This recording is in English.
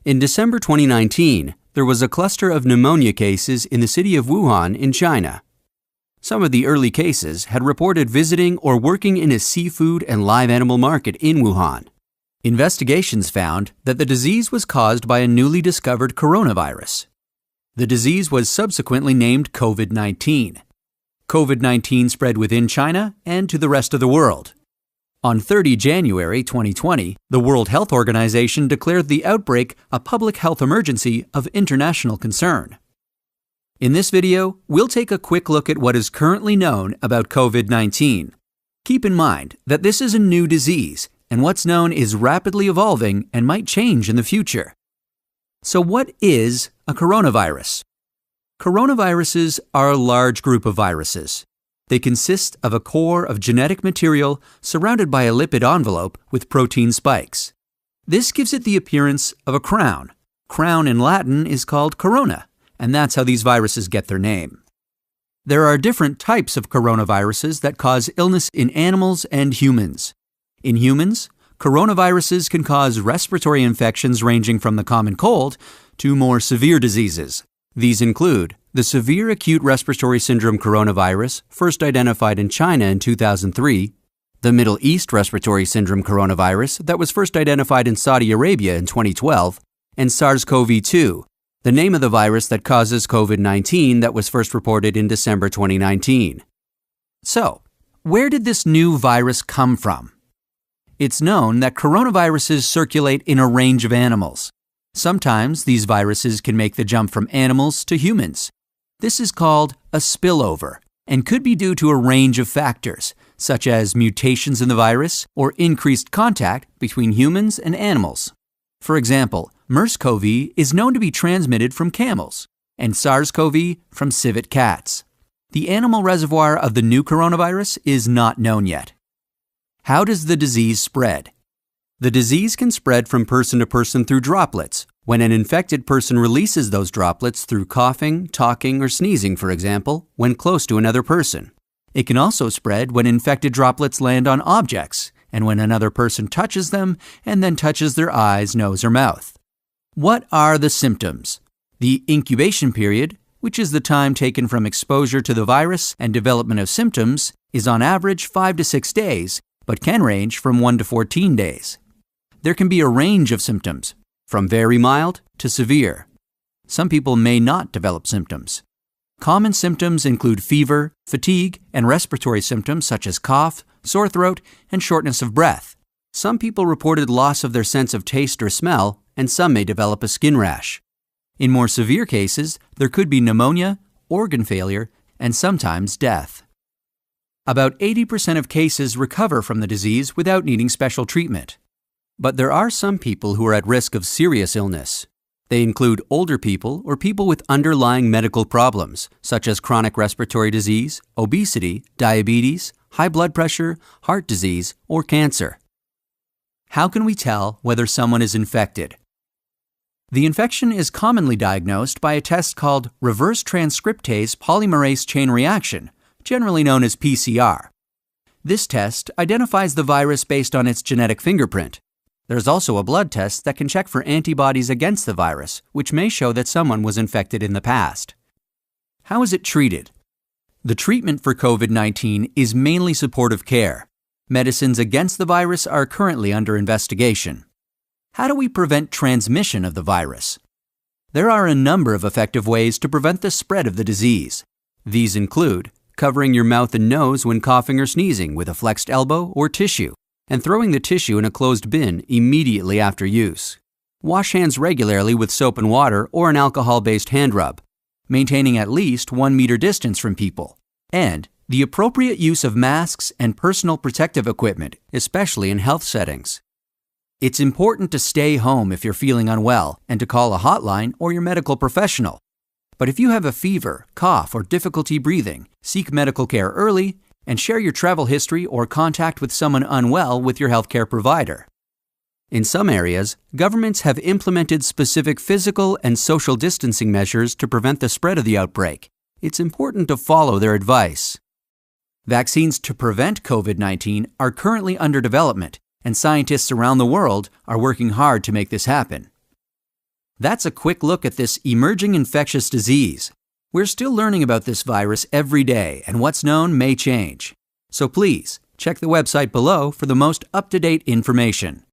In December 2019, there was a cluster of pneumonia cases in the city of Wuhan in China. Some of the early cases had reported visiting or working in a seafood and live animal market in Wuhan. Investigations found that the disease was caused by a newly discovered coronavirus. The disease was subsequently named COVID-19. COVID-19 spread within China and to the rest of the world. On 30 January 2020, the World Health Organization declared the outbreak a public health emergency of international concern. In this video, we'll take a quick look at what is currently known about COVID-19. Keep in mind that this is a new disease, and what's known is rapidly evolving and might change in the future. So what is a coronavirus? Coronaviruses are a large group of viruses. They consist of a core of genetic material surrounded by a lipid envelope with protein spikes. This gives it the appearance of a crown. Crown in Latin is called corona, and that's how these viruses get their name. There are different types of coronaviruses that cause illness in animals and humans. In humans, coronaviruses can cause respiratory infections ranging from the common cold to more severe diseases. These include the severe acute respiratory syndrome coronavirus, first identified in China in 2003, the Middle East respiratory syndrome coronavirus that was first identified in Saudi Arabia in 2012, and SARS-CoV-2, the name of the virus that causes COVID-19 that was first reported in December 2019. So, where did this new virus come from? It's known that coronaviruses circulate in a range of animals. Sometimes these viruses can make the jump from animals to humans. This is called a spillover and could be due to a range of factors, such as mutations in the virus or increased contact between humans and animals. For example, MERS-CoV is known to be transmitted from camels, and SARS-CoV from civet cats. The animal reservoir of the new coronavirus is not known yet. How does the disease spread? The disease can spread from person to person through droplets, when an infected person releases those droplets through coughing, talking, or sneezing, for example, when close to another person. It can also spread when infected droplets land on objects, and when another person touches them and then touches their eyes, nose, or mouth. What are the symptoms? The incubation period, which is the time taken from exposure to the virus and development of symptoms, is on average 5 to 6 days, but can range from 1 to 14 days. There can be a range of symptoms, from very mild to severe. Some people may not develop symptoms. Common symptoms include fever, fatigue, and respiratory symptoms such as cough, sore throat, and shortness of breath. Some people reported loss of their sense of taste or smell, and some may develop a skin rash. In more severe cases, there could be pneumonia, organ failure, and sometimes death. About 80% of cases recover from the disease without needing special treatment. But there are some people who are at risk of serious illness. They include older people or people with underlying medical problems, such as chronic respiratory disease, obesity, diabetes, high blood pressure, heart disease, or cancer. How can we tell whether someone is infected? The infection is commonly diagnosed by a test called reverse transcriptase polymerase chain reaction, generally known as PCR. This test identifies the virus based on its genetic fingerprint. There's also a blood test that can check for antibodies against the virus, which may show that someone was infected in the past. How is it treated? The treatment for COVID-19 is mainly supportive care. Medicines against the virus are currently under investigation. How do we prevent transmission of the virus? There are a number of effective ways to prevent the spread of the disease. These include covering your mouth and nose when coughing or sneezing with a flexed elbow or tissue, and throwing the tissue in a closed bin immediately after use. Wash hands regularly with soap and water or an alcohol-based hand rub, maintaining at least 1 meter distance from people, and the appropriate use of masks and personal protective equipment, especially in health settings. It's important to stay home if you're feeling unwell and to call a hotline or your medical professional. But if you have a fever, cough, or difficulty breathing, seek medical care early and share your travel history or contact with someone unwell with your healthcare provider. In some areas, governments have implemented specific physical and social distancing measures to prevent the spread of the outbreak. It's important to follow their advice. Vaccines to prevent COVID-19 are currently under development, and scientists around the world are working hard to make this happen. That's a quick look at this emerging infectious disease. We're still learning about this virus every day, and what's known may change. So please, check the website below for the most up-to-date information.